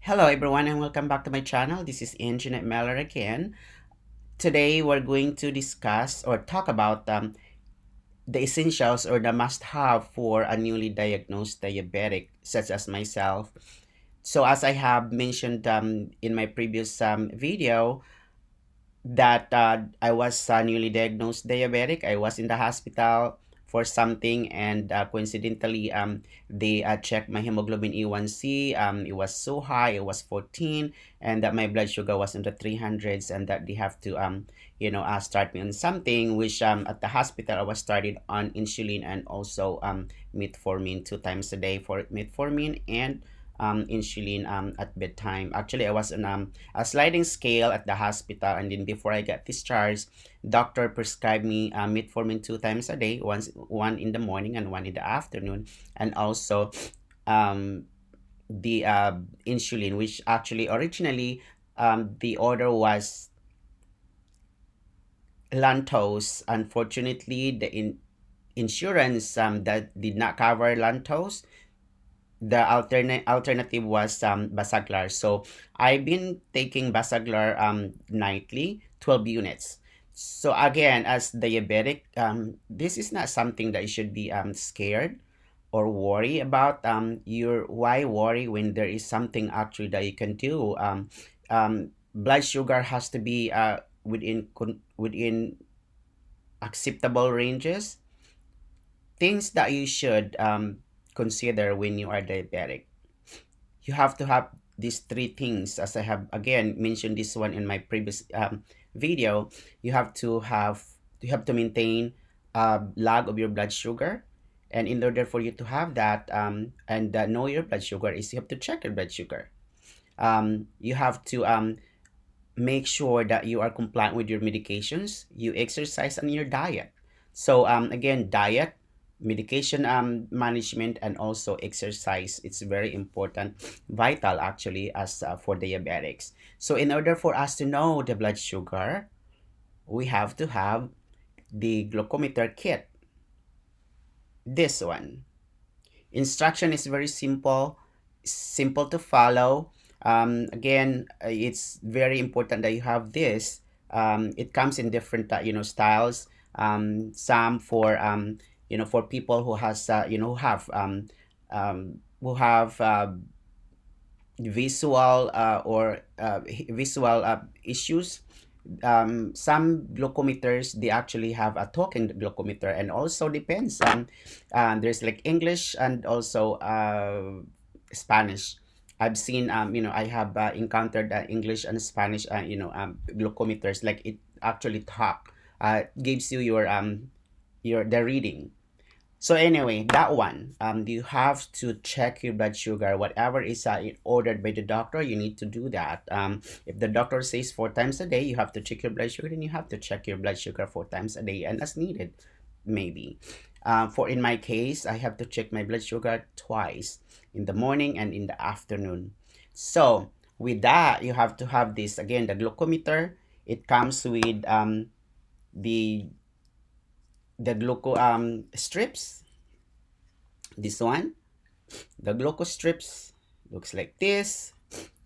Hello everyone and welcome back to my channel. This is Anjanette Meller again. Today we're going to discuss or talk about the essentials or the must-have for a newly diagnosed diabetic such as myself. So as I have mentioned in my previous video, that I was newly diagnosed diabetic. I was in the hospital for something, and coincidentally, they checked my hemoglobin A1C. It was so high, it was 14, and that my blood sugar was in the 300s, and that they have to, start me on something, which at the hospital I was started on insulin and also metformin 2 times a day for metformin and insulin at bedtime. Actually, I was on a sliding scale at the hospital, and then before I got discharged, doctor prescribed me metformin 2 times a day, one in the morning and one in the afternoon, and also um, the insulin, which actually originally the order was Lantos. Unfortunately, the insurance that did not cover Lantos. The alternative was Basaglar. So I've been taking Basaglar nightly, 12 units. So again, as diabetic, this is not something that you should be scared or worry about. Why worry when there is something actually that you can do? Blood sugar has to be within acceptable ranges. Things that you should consider when you are diabetic. You have to have these three things, as I have again mentioned this one in my previous video. You have to maintain a log of your blood sugar, and in order for you to have that and know your blood sugar is you have to check your blood sugar. You have to make sure that you are compliant with your medications, you exercise, and your diet. So again, diet, medication management, and also exercise, it's very important, vital actually, as for diabetics. So in order for us to know the blood sugar, we have to have the glucometer kit. This one, instruction is very simple to follow. Again, it's very important that you have this. It comes in different styles. Some for for people who has who have visual visual issues. Some glucometers, they actually have a token glucometer, and also depends on there's like English and also Spanish. I've seen I have encountered English and Spanish glucometers, like it actually talk gives you your the reading. So anyway, that one, you have to check your blood sugar. Whatever is ordered by the doctor, you need to do that. If the doctor says 4 times a day, you have to check your blood sugar, then you have to check your blood sugar 4 times a day, and as needed, maybe. For in my case, I have to check my blood sugar twice, in the morning and in the afternoon. So with that, you have to have this again, the glucometer. It comes with the gluco strips. This one, the gluco strips, looks like this.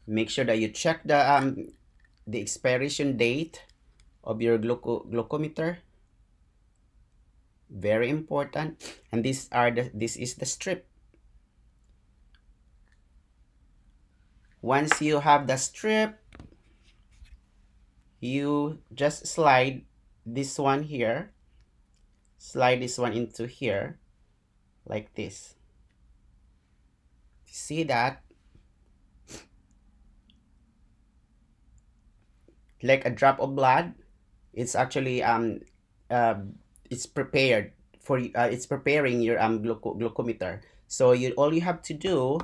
Make sure that you check the expiration date of your glucometer. Very important. And this is the strip. Once you have the strip, you just slide this one here. Slide this one into here like this. See that? Like a drop of blood. It's actually uh, it's prepared for it's preparing your glucometer. So all you have to do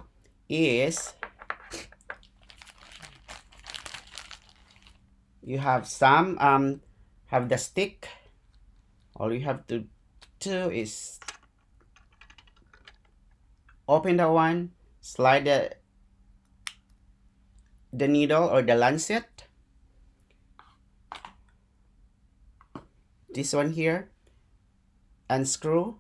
is you have some have the stick. All you have to do is open the one, slide the needle or the lancet, this one here, unscrew,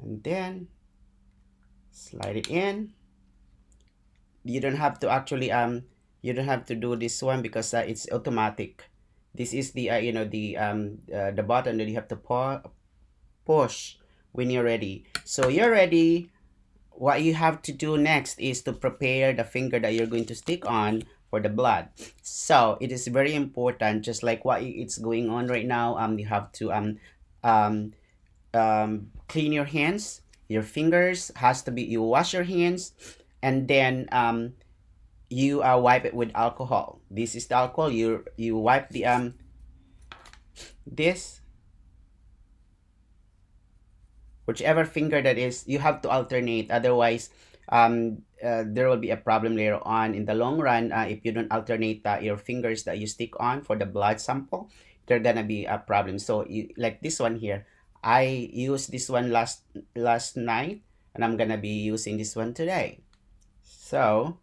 and then slide it in. You don't have to actually you don't have to do this one because it's automatic. This is the the button that you have to push when you're ready. So you're ready. What you have to do next is to prepare the finger that you're going to stick on for the blood. So it is very important, just like what it's going on right now. You have to um, clean your hands. Your fingers has to be, you wash your hands, and then you wipe it with alcohol. This is the alcohol. You wipe the this, whichever finger that is, you have to alternate. Otherwise, there will be a problem later on in the long run if you don't alternate your fingers that you stick on for the blood sample. There gonna be a problem. So you, like this one here, I used this one last night, and I'm gonna be using this one today. So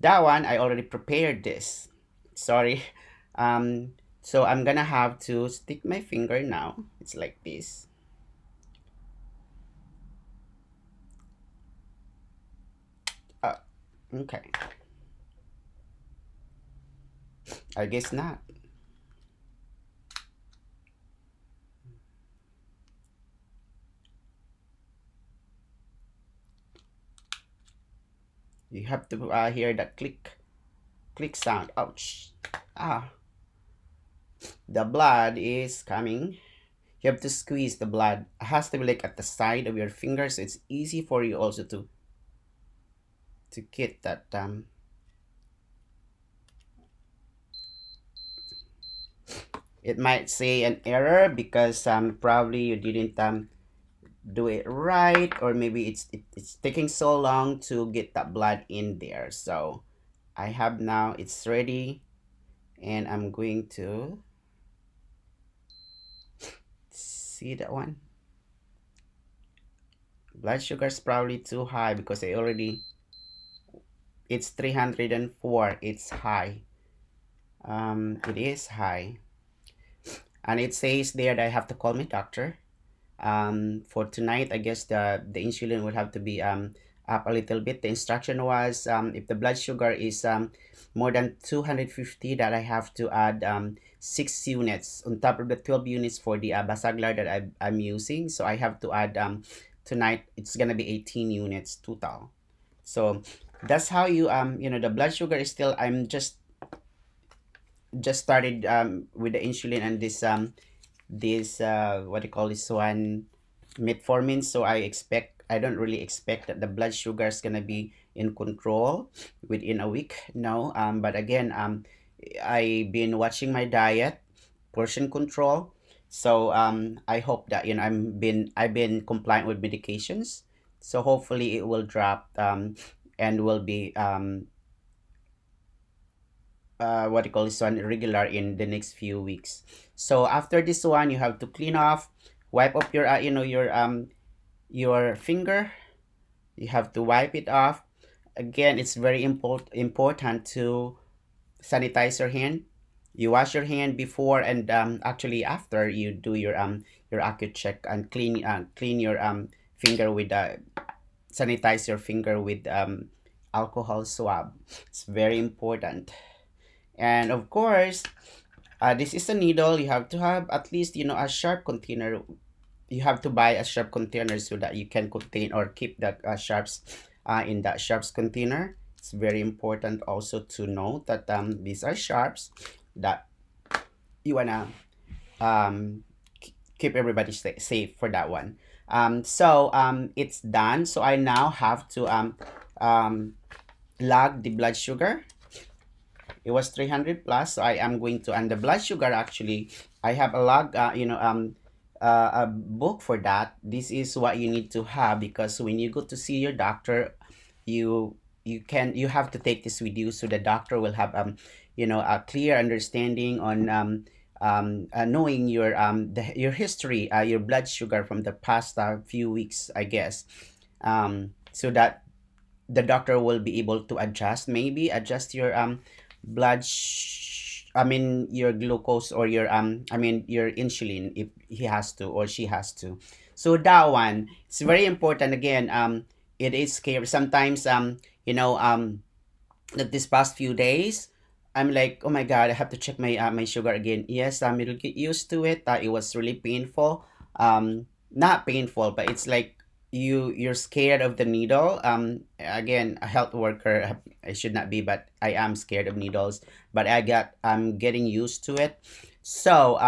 that one I already prepared this. Sorry. So I'm gonna have to stick my finger now. It's like this. Okay. I guess not. You have to hear that click sound. Ouch. Ah, the blood is coming. You have to squeeze the blood. It has to be like at the side of your fingers. So it's easy for you also to get that it might say an error because probably you didn't do it right, or maybe it's taking so long to get that blood in there. So I have now, it's ready, and I'm going to see that one. Blood sugar is probably too high because I already, it's 304. It's high. It is high, and it says there that I have to call my doctor. For tonight, I guess the insulin would have to be up a little bit. The instruction was if the blood sugar is more than 250, that I have to add 6 units on top of the 12 units for the Basaglar that I'm using. So I have to add tonight, it's gonna be 18 units total. So that's how you the blood sugar is still, I'm just started with the insulin and this what do you call this one, metformin. So I don't really expect that the blood sugar is gonna be in control within a week. No, but again, I've been watching my diet, portion control. So I hope that I've been compliant with medications. So hopefully it will drop and will be what do you call this one, regular in the next few weeks. So after this one, you have to clean off, wipe up your your finger. You have to wipe it off. Again, it's very important to sanitize your hand. You wash your hand before and actually after you do your acute check, and clean your finger with sanitize your finger with alcohol swab. It's very important. And of course, this is a needle. You have to have at least a sharp container. You have to buy a sharp container so that you can contain or keep the sharps in that sharps container. It's very important also to know that these are sharps that you wanna um, keep everybody safe for that one. So it's done. So I now have to um, log the blood sugar. It was 300 plus, so I am going to, and the blood sugar actually, I have a log, a book for that. This is what you need to have, because when you go to see your doctor, you have to take this with you, so the doctor will have a clear understanding on knowing your history, your blood sugar from the past few weeks, I guess, so that the doctor will be able to adjust your I mean your glucose or your I mean your insulin if he has to or she has to. So that one, it's very important again. It is scary sometimes. That this past few days, I'm like, oh my god, I have to check my sugar again. Yes, it'll get used to it. It was really painful. Not painful, but it's like you're scared of the needle. Again, a health worker, I should not be, but I am scared of needles. But I'm getting used to it. So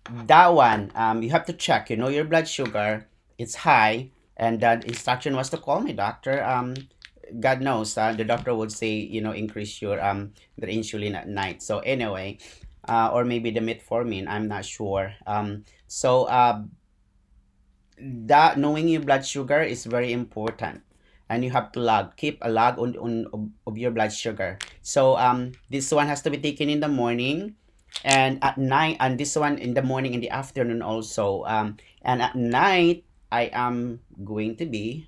that one, you have to check. You know your blood sugar. It's high, and the instruction was to call my doctor. God knows, the doctor would say, increase your the insulin at night. So anyway, or maybe the metformin. I'm not sure. So that knowing your blood sugar is very important, and you have to keep a log of your blood sugar. So this one has to be taken in the morning and at night, and this one in the morning and the afternoon also. And at night I am going to be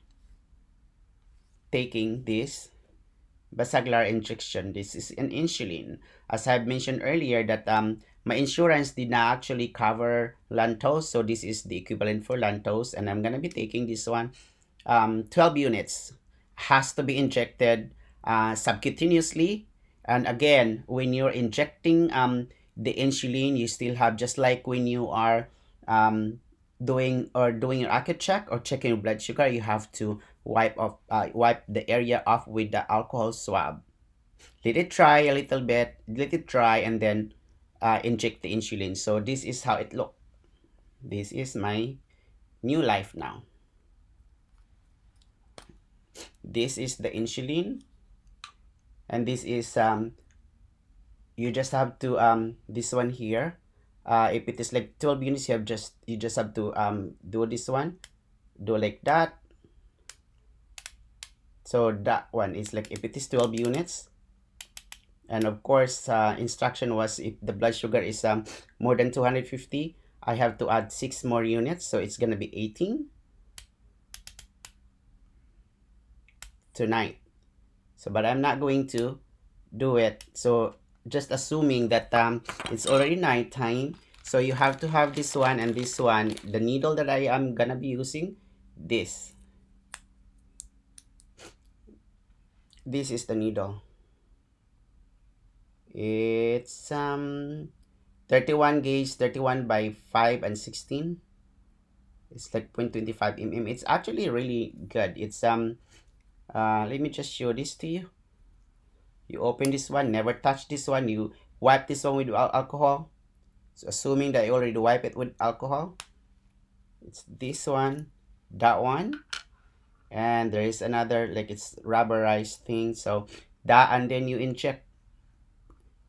taking this Basaglar injection. This is an insulin. As I've mentioned earlier that my insurance did not actually cover Lantos, so this is the equivalent for Lantos, and I'm gonna be taking this one. 12 units has to be injected subcutaneously. And again, when you're injecting the insulin, you still have, just like when you are um, doing your ACA check or checking your blood sugar, you have to wipe the area off with the alcohol swab. Let it dry a little bit, let it dry, and then inject the insulin. So this is how it looks. This is my new life now. This is the insulin, and this is you just have to this one here. If it is like 12 units, you just have to do this one, do like that. So that one is like, if it is 12 units, and of course instruction was if the blood sugar is more than 250, I have to add 6 more units, so it's gonna be 18 tonight. So but I'm not going to do it, so just assuming that it's already nighttime. So you have to have this one and this one. The needle that I am gonna be using, this is the needle. It's 31 gauge, 31 by 5 and 16. It's like 0.25 mm. It's actually really good. It's let me just show this to you. You open this one, never touch this one, you wipe this one with alcohol. So assuming that you already wipe it with alcohol, it's this one, that one, and there is another, like it's rubberized thing. So that, and then you inject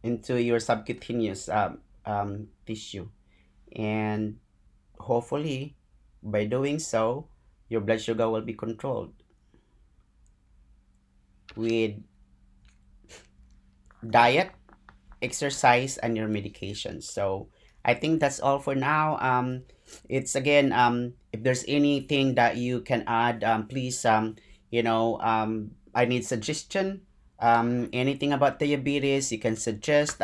into your subcutaneous tissue, and hopefully by doing so your blood sugar will be controlled with diet, exercise, and your medication. So I think that's all for now. It's again, if there's anything that you can add, please, I need suggestion. Anything about diabetes, you can suggest.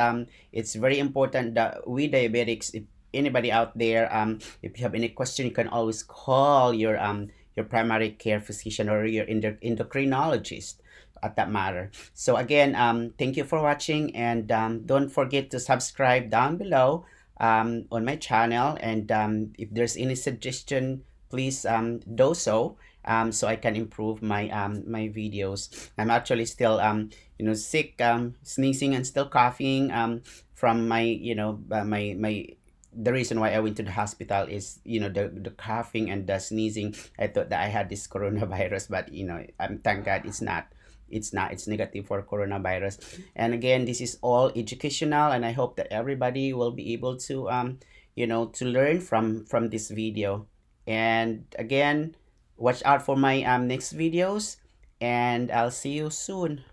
It's very important that we diabetics, if anybody out there, if you have any question, you can always call your primary care physician or your endocrinologist at that matter. So again, thank you for watching, and don't forget to subscribe down below on my channel. And if there's any suggestion, please do so. So I can improve my videos. I'm actually still sick, sneezing and still coughing from my my the reason why I went to the hospital is the coughing and the sneezing. I thought that I had this coronavirus, but thank God it's negative for coronavirus. And again, this is all educational, and I hope that everybody will be able to to learn from this video. And again, watch out for my next videos, and I'll see you soon.